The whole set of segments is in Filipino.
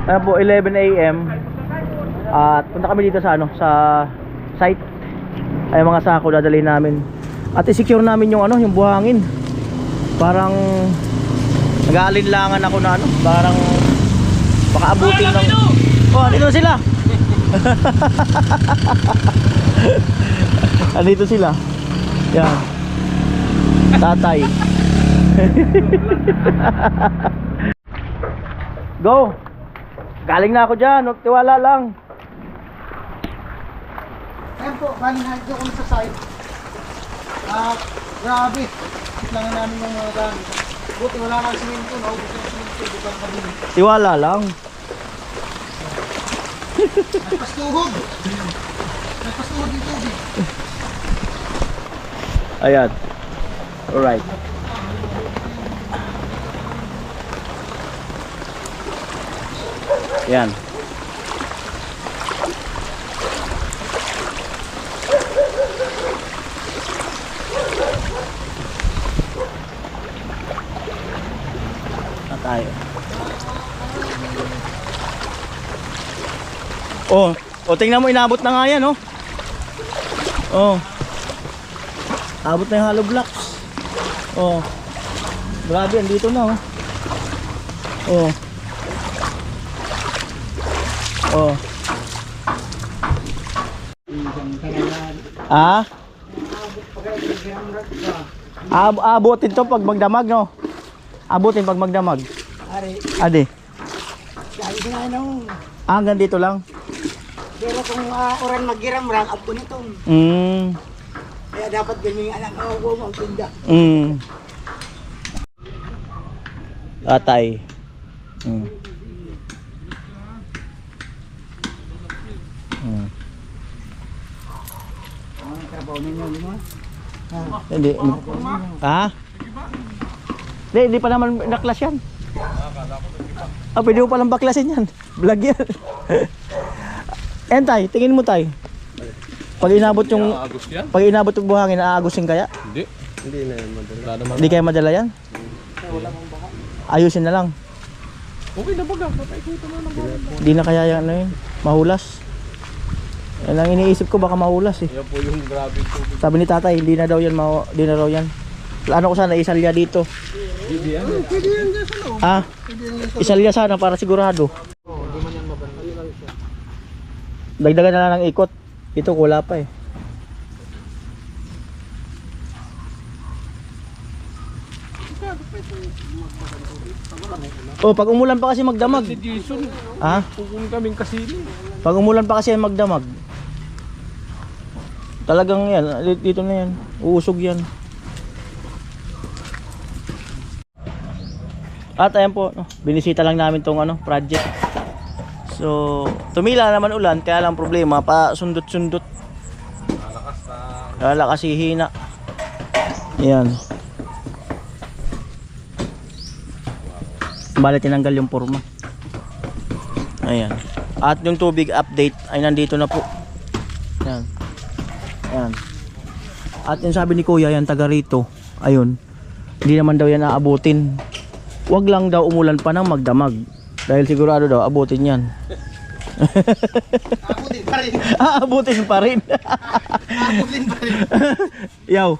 Ayan po, 11 AM. At punta kami dito sa ano, sa site. Ay mga sako dadalhin namin. At i-secure namin yung ano, yung buhangin. Parang nag-aalinlangan ako na ano, parang baka abutin ng... Oh, andito na sila. Andito sila. Yan. Tatay. Go. Galing na ako dyan, tiwala lang. Ayan po, galing na dito kami sa site. Grabe. Kailangan namin yung mga gamit. Buti wala nang simento, naubos yung simento, bukang kabili. Tiwala lang. Nagpastuhog. Nagpastuhog yung tubig. Ayan. Alright. Yan. Na tayo. Oh, tingnan mo, inabot na nga yan, oh. Oh. Abot na yung hollow blocks. Oh. Grabe, andito na, oh. Oh. Oh. Ah? Abutin to pag magdamag, no? Abutin pag magdamag. Ade. Hanggang dito lang. Pero kung oran magiram-ram, abto nito. Kaya dapat ganyan alam ako ang tinda. Atay. Ang trabaho ninyo, di ba? Hindi. Ha? Hindi pa naman naklas yan. Pwede mo palang baklasin yan. Vlog yan. Tay, tingin mo tay. Pag inabot yung buhangin, aagusin kaya? Hindi. Hindi na yan madala. Hindi kaya madala yan? Ayusin na lang. Okay na baga, papaikutan na lang. Hindi na kaya yan, ano yun, mahulas. Yan ang iniisip ko, baka mahulas eh. Yan po yung grabe tubig. Sabi ni tatay, hindi na daw yan, hindi na daw yan. Ano ko sana, isalya dito. Hindi yan. Pwede yan dyan sa loob. Ah, isalya sana para sigurado. Hindi man yan mabalik. Dagdagan na lang ng ikot. Ito wala pa eh. Oh, pag umulan pa kasi magdamag. Si Jason, Ha? kung kaming kasili. Pag umulan pa kasi magdamag. Talagang yan, dito na yan. Uusog yan. At ayan po, no, binisita lang namin tong ano, project. So, tumila naman ulan, kaya lang problema, pa sundot-sundot. Lalakas hihina. Ayan. Bale tinanggal yung forma. Ayan. At yung tubig update ay nandito na po. Ayan. Ayan. At yung sabi ni Kuya, yan taga rito. Ayun. Hindi naman daw yan aabutin. Wag lang daw umulan pa ng magdamag. Dahil sigurado daw abutin yan. Abutin pa rin. Abutin pa rin. Abutin pa rin. Yaw.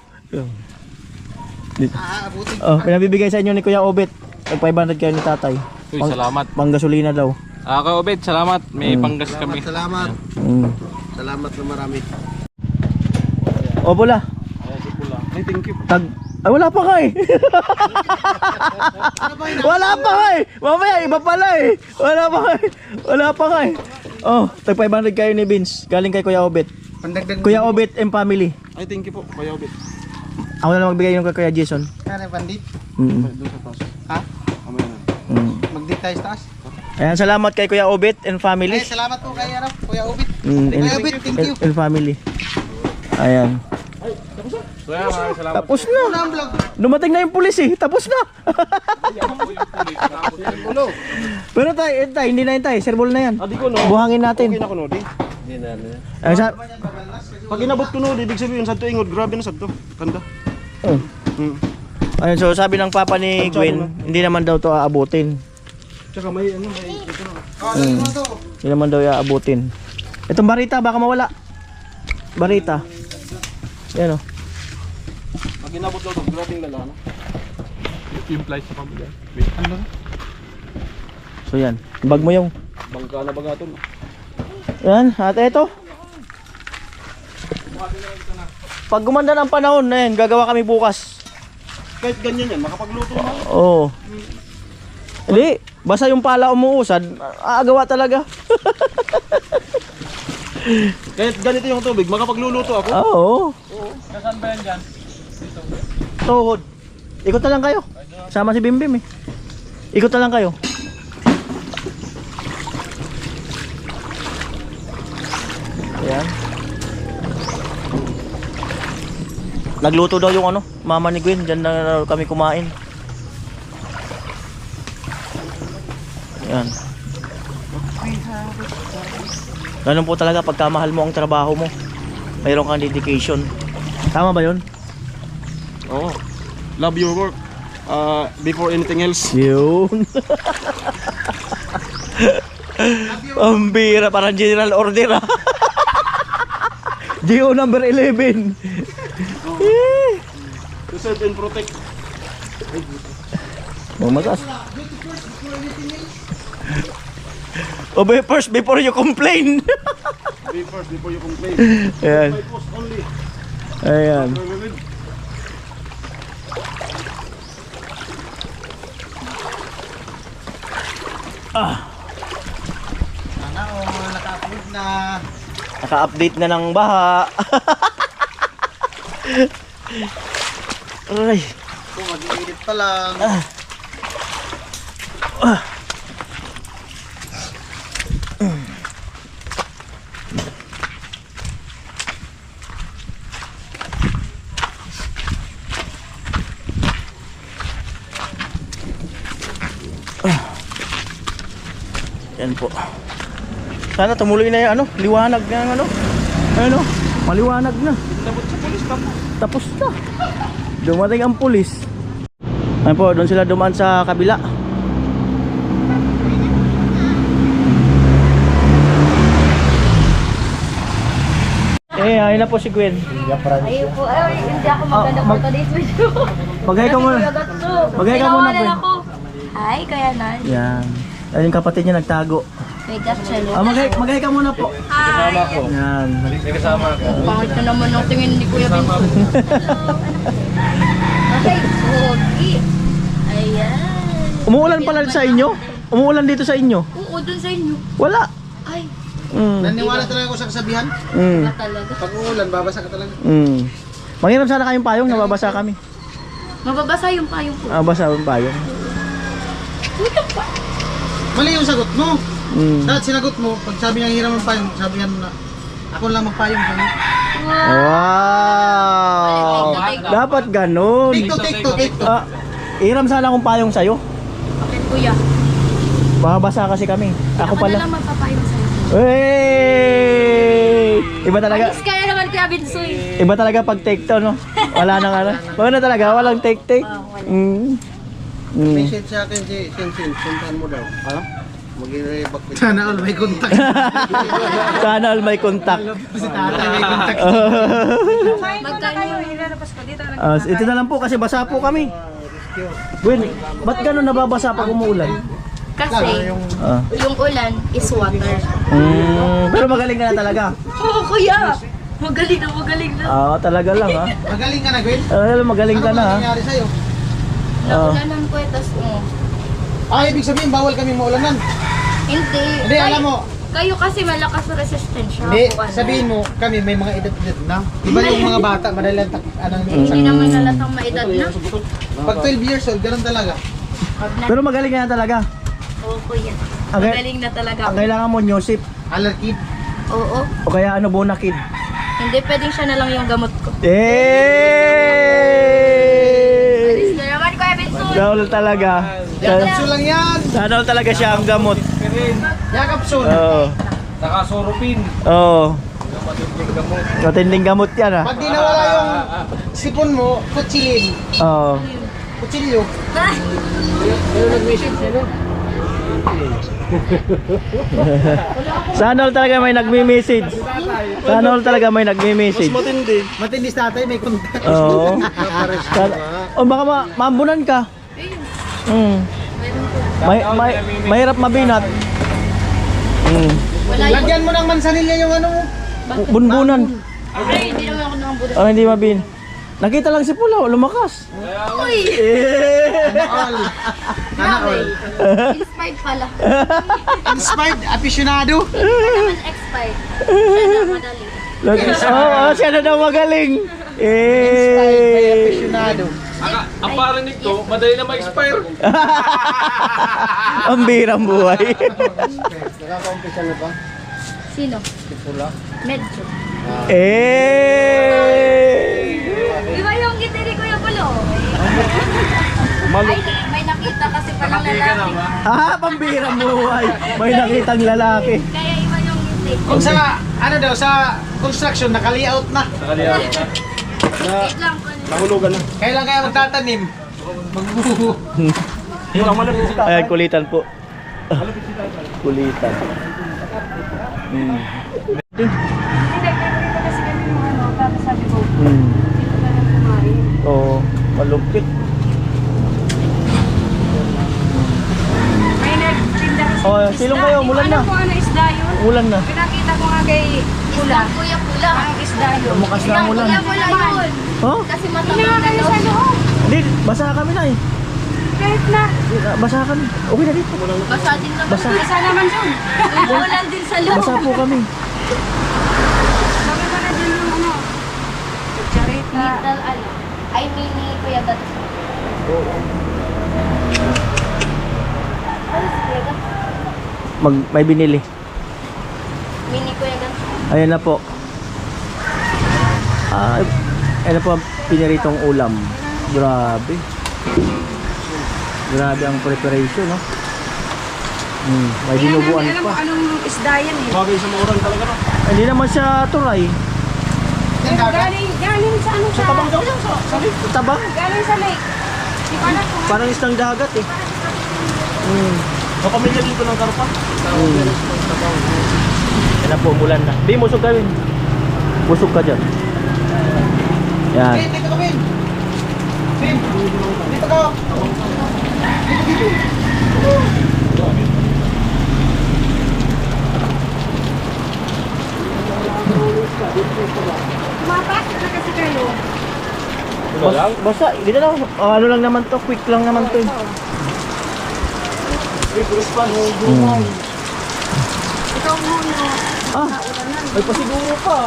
Abutin. Oh, pinabibigay sa inyo ni Kuya Obet. Tag 500 kayo ni tatay. Uy, salamat. Panggasolina daw. Kay Obed, salamat. May panggas kami. Salamat. Mm. Salamat na marami. O pula. Ayan si Pula. Ay, thank you. Ay wala pa ka eh. Wala pa ka eh. Mamaya iba pala eh. Wala pa ka eh. Wala pa ka eh. Oh, tag 500 kayo ni Vince. Galing kay Kuya Obet. Pandagdag. Kuya Obet and family. Ay, thank you po, Kuya Obed. Ako na lang magbigay yung kay Kuya Jason. Kaya pandit. Doon sa taas. Ha? Kamaya na. Magdit tayo sa taas. Ayan, salamat kay Kuya Obet and family. Salamat po kay Arap, Kuya Ubit. And Kuya Ubit, thank you. and family. Ayan. Kuya, maraming salamat. Tapos na. Una ang vlog. Dumating na yung pulis eh. Tapos na. Pero tayo, hindi na yun tayo. Serbol na yan. Adi ko no. Buhangin natin. Okay na ko no, di. Hindi na. Ay, Pag inabot ko no, ibig sabihin sa ingod, grabe na sa to. Kanda. Ayun, so sabi ng papa ni Gwen, hindi naman daw to aabutin. Tsaka may ano, may ito na. Hindi naman daw iaabutin. Itong barita, baka mawala. Barita. Yan o. Pag inabot daw ito, grabing lala, no? Yung flight sa pamilya. Wait, ano? So yan. Bag mo yung. Bangka na bagatol. Yan. At eto. Pag gumanda ng panahon na yan, gagawa kami bukas. Kahit ganyan yan, makapagluto na. Oo. Hindi. Basta yung pala umuusad, aagawa talaga. Kahit ganito yung tubig, makapagluluto ako. Oo. Saan ba yan dyan? Tuhod. Ikot na lang kayo. Sama si Bimbim eh. Ikot na lang kayo. Ayan. Nagluto daw yung ano, mama ni Gwen. Diyan na kami kumain. Ayan. Ganun po talaga pagka mahal mo ang trabaho mo. Mayroon kang dedication. Tama ba yun? Oo. Love your work. Before anything else. Yun. Ang bira, parang general order ah. GO number 11. To serve and protect. Mamatas. Obey first before you complain. Be first before you complain. Ayan. My post only. Ayan. Sana naka-upload na. Naka-update na ng baha. Aray. Kung mag-edit pa lang. Yan po. Sana tumuloy na yung ano, liwanag na yung ano. Ano? Maliwanag na. Labot sa polis ka po. Tapos na. Dumating ang pulis. Ayun po, doon sila dumaan sa kabila. Ayun na po si Gwen. Ayun po, ay, hindi ako maganda po today's video. Magay ka muna. Magay ka muna, Gwen. ako. Hi, Kuya Nan. Yan. Ayun yung kapatid niya nagtago. May gachalo. Magay ka muna po. Hi. Yan. Pangit na naman ang tingin ni Kuya Vincent. Okay, pogi. Ayan. Umuulan pala sa inyo? Umuulan dito sa inyo? Oo, dun sa inyo. Wala. Ay, Naniwala talaga ako sa kasabihan. ba talaga? Pag uulan, babasa ka talaga. Mangiram sana kayong payong, nababasa kami. Mababasa yung payong po. Basa yung payong. Mali yung sagot mo. Mm. Dahil sinagot mo, pag sabi niya hiram ng payong, sabihan mo na, ako lang magpayong kami. Wow! Dapat ganun. Take to. Iram sana akong payong sa'yo. Bakit, Kuya? Babasa kasi kami. Ako na pala. lang magpapayong sa'yo. Hey! Iba talaga. Ayos kaya naman, Kuya Binsoy. Iba talaga pag take to, no? Wala nang ano. Wala talaga, walang take. Wala. Message sa akin si Sinsin, puntahan mo daw. Ha? Mag-i-reback ko. Sana all may contact. Sana all may contact. Si tatay may contact. Magkano yung Ito na lang po kasi basa po kami. Gwen, ba't gano'n nababasa pag umuulan? Kasi, Ah. yung ulan is water. Pero magaling ka na talaga. Oo, Kuya! Magaling na. Talaga lang ha. Magaling ka na, Gwen? Magaling ka Ano na ba ha. nangyari sa'yo? Naulanan ko itas mo. Ibig sabihin, bawal kami maulanan. Hindi. Hindi, alam mo. Kayo kasi malakas na resistensya. Hindi, Ako, ano. sabihin mo, kami may mga edad-edad na. Iba yung mga bata, madalang Hindi naman nalatang maedad na. Pag 12 years old, ganun talaga. Pero magaling ka na talaga. Oo, Kuya. Okay. Magaling na talaga. Ang kailangan mo Nyosip Alerkid. Oo. o kaya ano Bonakid. Hindi pwedeng siya na lang yung gamot ko. Yay! Gusto naman, Kuya Benson. Daul talaga. Yakapsul lang yan. Sana talaga siya ang gamot. Yakapsul. Oo. Nakasurupin. Oo. Matinding gamot yan ah. Pag di nawala yung sipon mo, kutsilin. Oo. Kutsilyo. Ah, Pero nag-message, ano? Sana all talaga may nagme-message. Sana all talaga may nagme-message. Matindi. Matindi sa tatay, may kontak. Oo. O baka maambunan ka. Mahirap mabinat. Wala yun. Lagyan mo ng mansanilya yung ano mo. Bunbunan. Ay, hindi naman ako nakabulot. Oh, hindi mabin. Nakita lang si Pula, lumakas. Uy! All. Grabe. Inspired pala. Inspired, aficionado. Hindi naman expired. Siya na madali. Siya na daw magaling. Inspired by aficionado. Ang parinig to, madali na ma-expire. Ang birang buhay. Nakaka-umpisa na ba? Sino? Si Pula. Medyo. Di ba yung gitiri ko yung pulo? Ay, may nakita kasi palang lalaki. Pambirang buhay. May nakitang lalaki. Kaya iba yung gitiri. Kung sa, ano daw, sa construction, naka-layout na. Nakaliya. Wait lang po. Nahulugan na. Kailan kaya magtatanim? Magbuho. Yung malapit si Ayan, kulitan po. Kulitan. Hindi, dito kasi kami mga ano, tapos sabi ko, dito na lang kumain. Oo, malupit. May nagtinda kasi Oh, ng silong isda. kayo, Hindi ko mulan na. alam kung ano isda yun. Ulan na. Pinakita ko nga kay Pula. Kuya pula. Anong isda yun? Lumakas na ang ulan. Kuya pula yun. Huh? Kasi Hindi matamang nga na kayo daw. sa loob. Hindi, basa kami na eh. Kahit na. Basa kami. Okay na dito. Basa din naman. Basa. Isa naman dun. Ulan din sa loob. Basa po kami. Sabi ko na dun yung ano. Charita. Little ano. Ay, mini Kuya Gat. Ano si Kuya Gat? May binili. Mini Kuya Gat. Ayan na po. Ayan na po ang piniritong ulam. Grabe. Grabe ang preparation, no? May dinuguan Alam mo pa. anong isda yan eh. Bagay sa mauran talaga no. Hindi naman siya turay. Galing sa ano siya. Tabang daw yan sa salip. Tabang. Galing sa lake. Di ko alam kung Parang isang dagat eh. Kapamilya dito ng karpa. Yan na po, umulan na. Di, musog ka rin. Busog ka dyan. Yan. Dito ka, Bin. Bin, dito ka. mapasok na kasi kayo. Basta, dito lang. Ano lang naman to, quick lang naman to. Ikaw muna. Ay, pasiguro ka.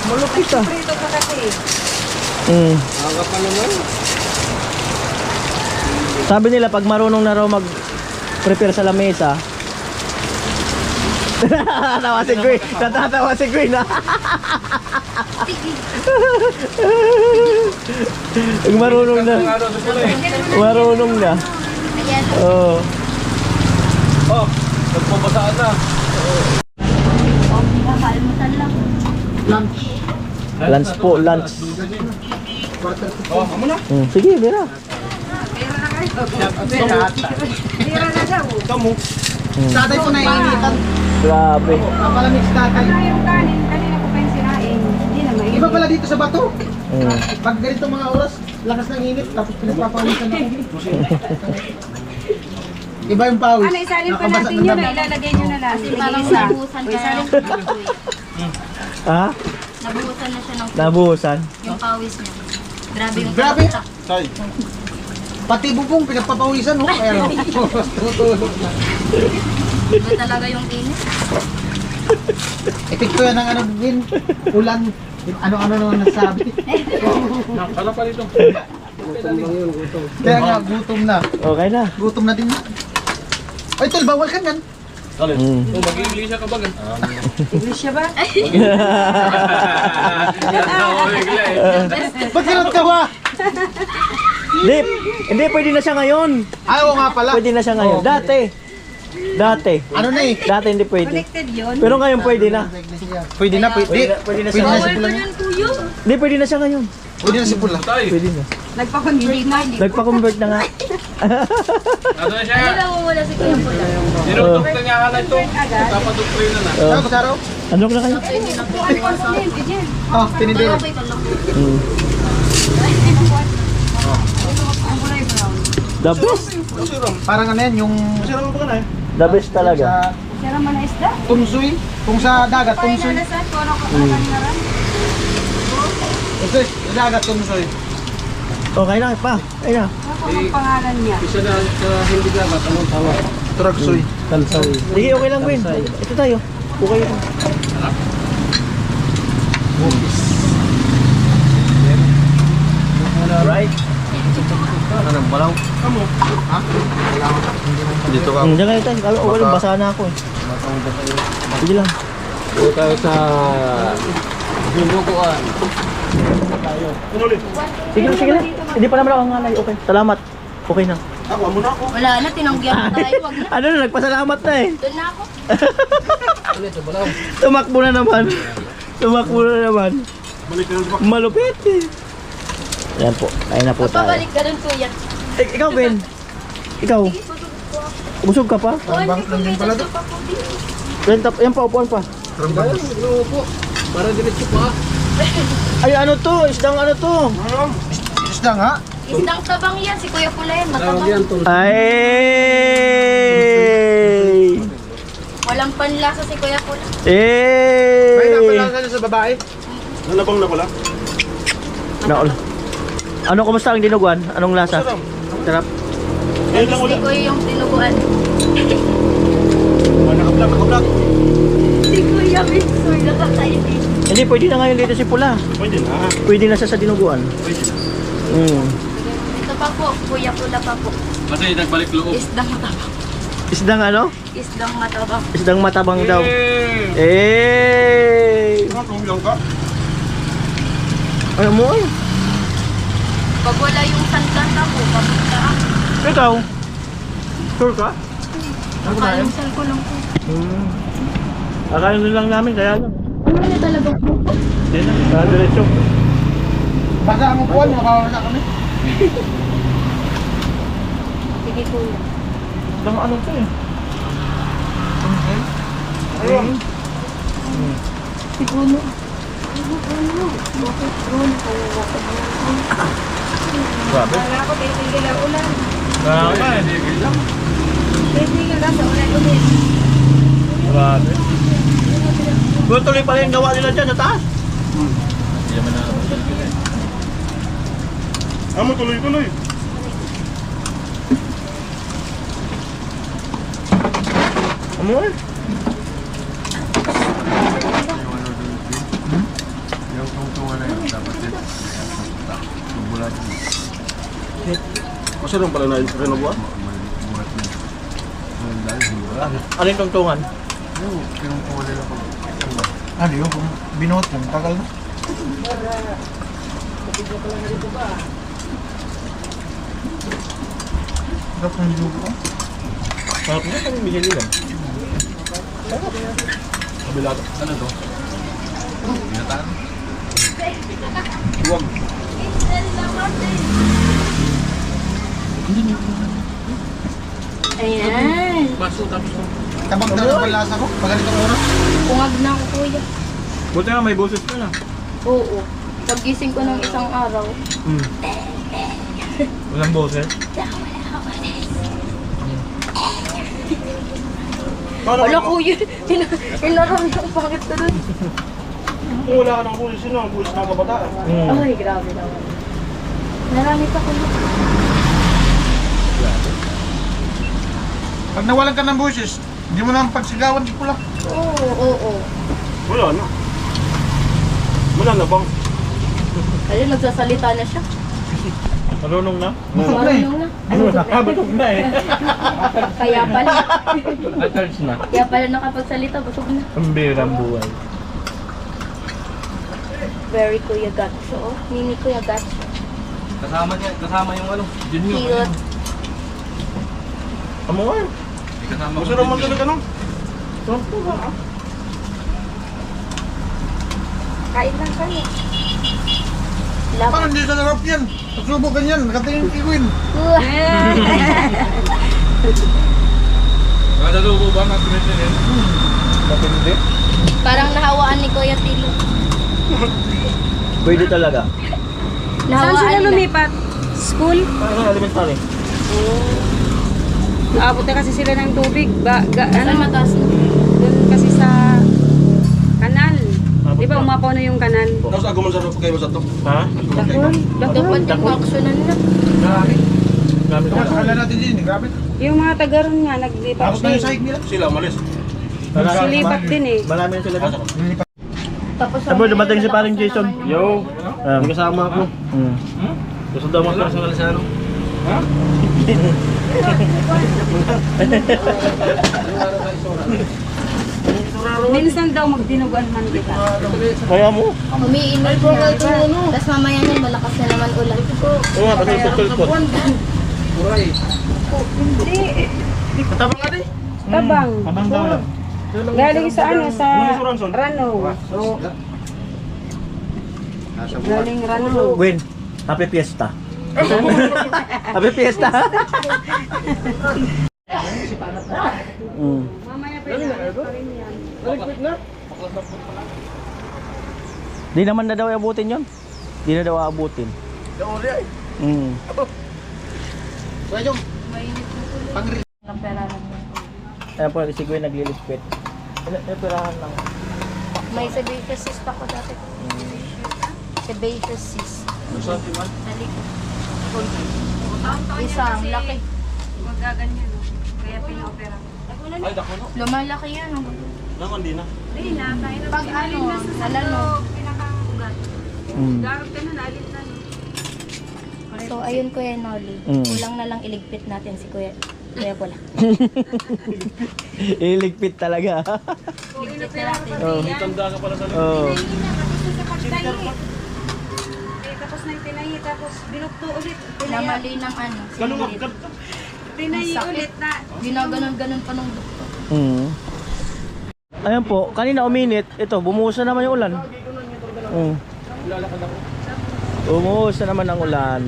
Malupit ah. Prito pa kasi. Hanggang pa naman. Sabi nila, pag marunong na raw mag-prepare sa lamesa. Natatawa si Gwen. Natatawa si Gwen ah. Pag marunong na. Marunong na. Ayan. Oo. Oh, nagpapasaan na. Kalmutan lang. Lunch po, lunch. Oh, amo na. Sige, Vera. Tira na daw. Kamu. Tatay po naiinitan. Grabe. Papalamig si tatay. Ano yung kanin? Kanina ko pa yung sinain. Hindi naman. Iba pala dito sa bato. Mm. Pag ganito mga oras, lakas ng init, tapos pinagpapawisan ako. Iba yung pawis. Ano, isalin pa Nakabasa natin ng yun dami. na ilalagay nyo na lang. Kasi parang nabuhusan ka na. Ha? Nabuhusan na siya ng Nabuhusan? yung pawis niya. Grabe yung Grabe. tatak. Say. Pati bubong, pinagpapawisan, no? Kaya no? Tutulog na. Iba talaga yung init. Epekto yan ng ano, Bin. Ulan. Ano-ano naman nasabi. Kala pa dito. Kaya nga, gutom na. Okay na. Gutom na din na. Ay, tol, bawal ka yan. Alin? Mm. Oh, mag-English ka ba? English siya ba? Ba't ganun ka ba? Hindi, pwede na siya ngayon. Ay, oo nga pala. Pwede na siya ngayon. Dati. Ano na eh? Dati hindi pwede. Connected yun. Pero ngayon pwede na. Pwede na, pwede. Pwede na Pwede siya na ngayon. siya pala. Yan kuya. Hindi, pwede na siya ngayon. Pwede na si Pula. Tayo. Pwede na. Nagpa-convert na. Nagpa-convert na nga. Ano na siya? Ano lang muna si Kuya Pula? Dinutok na niya ka na ito. Dapat na na. Oh. Saro? Ano na kayo? Oh, tinidero. Mm. The best. Parang ano yan, yung The best talaga. Sira man na isda. tumsoy. Kung sa dagat, tumsoy. Nalasan ko ano ko na rin. Kasi, sa dagat, tumsoy. Okay na pa. Ayun na. Ako ang pangalan niya. Isa na sa hindi dapat. Anong tawag? Tragsoy. Kalsay. Sige, okay lang, Gwen. Ito tayo. Okay lang. Right? Anong balaw? Kamu? Ha? Dito ka. Diyan kayo tayo. Kalo, okay lang. Basa na ako eh. Sige lang. Dito tayo sa Binukuan. Sige lang, sige lang. Hindi pa naman ako ngalay. Okay. Salamat. Okay na. Ako, amo na ako. Wala na, tinanggihan na tayo. Wag na. Ano na, nagpasalamat na eh. Doon na ako. Ano ito balaw? Tumakbo na naman. Tumakbo na naman. Malupit eh. Ayan po. Kain na po tayo. Papabalik ka dun, Kuya. Ikaw, Ben. Ikaw. Busog ka pa? Bangkit lang din pala to. Ben, yan pa, upuan pa. Para diretso pa. Ay, ano to? Isdang ano to? Isda nga. Isdang tabang yan, si Kuya Pula yan, matabang. Ay! Walang panlasa si Kuya Pula. May Eh! napalasa sa babae. Nalabang na pala. Naol. Ano, kumusta ang dinuguan? Anong lasa? Sarap. Si Kuya yung tinuguan. Naka-vlog. Si Kuya Binsoy, nakakainin. Hindi, pwede na ngayon dito si Pula. Pwede na. Pwede na siya sa dinuguan. Pwede na. Ito pa po, Kuya Pula pa po. Kasi nagbalik loob. Isdang matabang. Isdang ano? Isdang matabang. Isdang matabang daw. Eh! Tumulong ka. Ano mo eh? Pag wala yung santanta po, papunta ako. Ikaw? Sure ka? Nakalimutan ko lang po. Akayin lang namin, kaya lang. Ano na talagang po? Hindi na, kaya diretso. Basta ang upuan, makawala kami. Sige Kuya. Isdang ano to eh? Ayun. Si Bruno. Bakit Bruno? Grabe. Wala ako, titigil ang ulan. Grabe. Titigil lang sa ulan-ulit. Grabe. Tuloy pala yung gawa nila dyan sa taas. Hindi naman na. Amo tuloy-tuloy. Ano eh? Yung tungtungan na yun, dapat din. Bulan. Kasi rin pala na renubuan? Ano yung tungtungan? Ano yun? Kung binuhat mo, tagal na. Sarap ng lugo. Sarap na, kami bigyan nila. Kabila. Ano to? Binataan? Huwag. Ayan. Baso tapos to. Tabang na ang lasa ko. Pagalit ang oras. Pungag na ako, Kuya. Buti nga may boses ka na. Oo. Pagising ko ng isang araw. Walang boses? Wala Kuya. Inaram yung pangit ko dun. Kung wala ka ng bulis, sino ang bulis ng kabataan? Ay, grabe naman. Naramit ako na. Pag nawalan ka ng busis, hindi mo na ang pagsigawan di pula. Oo. Wala na. Wala na bang? Ayun, nagsasalita na siya. Marunong na? Marunong na. Busog na eh. Kaya pala. Attached na. Kaya pala nakapagsalita, busog na. Ang birang buhay. Very Kuya Gatcho. Oh. Mini Kuya Gatcho. Kasama yung ano, Junior. Cute. Amo nga eh. Kasama ko. Gusto naman talaga no? Kain lang kami. Parang hindi sa narap yan. Pagsubukan yan, nakatingin kikuin. Kada lubo ba ang pinitinin? Matindi. Parang nahawaan ni Kuya Tilo. Pwede talaga. Saan sila lumipat? School? Parang sa elementary. Naabot na kasi sila ng tubig. Ano mataas na? Doon kasi sa kanal. Di ba umapaw na yung kanal? Tapos ako man sa kayo sa to. Ha? Dapat yung aksyonan na. Grabe. Grabe. Kala natin din, grabe. Yung mga taga ron nga, naglipat Tapos na din. yung sahig nila. Sila malis. Silipat din eh. Marami na sila doon. Tapos Sabi, dumating si paring Jason. Yo, may kasama ako. Gusto daw mo personal sa ano? Ha? Minsan daw magdinuguan man kita. Kaya mo? umiinit na. Tapos mamaya nun, malakas na naman ulan. Oo nga, kasi tutulpot. Hindi. Katabang ka din. Tabang. Tabang daw. Galing sa ano, sa Rano. Galing Rano. Gwen, happy fiesta. Happy fiesta. Mamaya pa rin yan. Di naman na daw abutin yon. Di na daw aabutin. Ayan po, si Gwen naglilispit. Perahan lang. May sebaceous cyst ako dati. Sebaceous cyst. Isang laki. Magaganyan, no? Kaya pina-opera. Ay, dako no. Lumalaki yan. Oh. Naman din na. Hindi na, kaya na. Pag ano, nalano. Pinakaugat. Garot ka na, nalit na. So ayun Kuya Nolly. Kulang na lang iligpit natin si Kuya Bola. Iligpit talaga. Iligpit na natin. Tanda ka pala sa Oh. Tapos na yung tinayi, tapos binukto ulit. Namali ng ano. Sinilid. Tinayi Sakit. ulit na. Ginaganon-ganon pa nung doktor. Ayan po, kanina uminit. Ito, bumuhos na naman yung ulan. Bumuhos na naman ang ulan.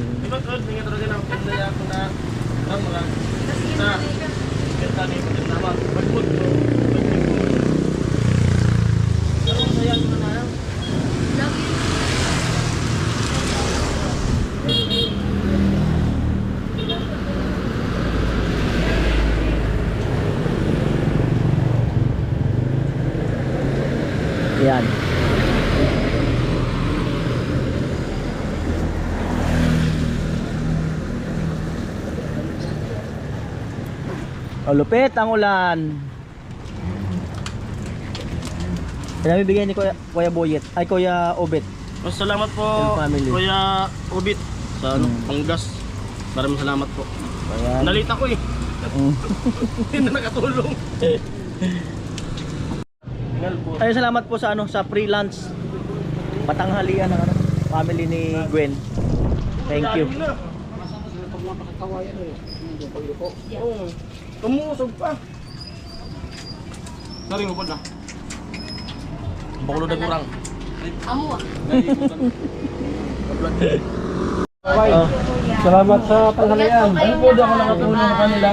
Yan. O, lupit ang ulan. Pinamibigay ni Kuya Boyet. Ay, Kuya Obet. Mas salamat po, Yung family. Kuya Ubit, sa ano, panggas. Maraming salamat po. Ayan. Nalita ko eh. Hindi na nakatulong. Ay, salamat po sa ano, sa free lunch. Patanghalian ng ano, family ni Gwen. Thank you. Tumusog pa. Saring upod na. Bakulo na kurang. Amo ah. Oh. Salamat sa tanghalian. Ano po ako nakatulong sa kanila?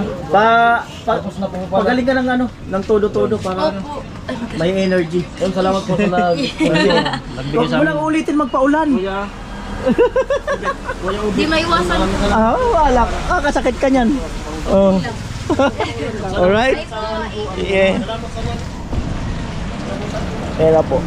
Pagaling ka ng ano, ng todo-todo para Opo. may energy. Salamat po sa nagbigay Huwag sa mo amin. lang ulitin magpaulan. Kuya. Kuya Ubit. Di may iwasan. Ah, wala. Kasakit ka niyan. Oh. Alright? Yeah. Pera po.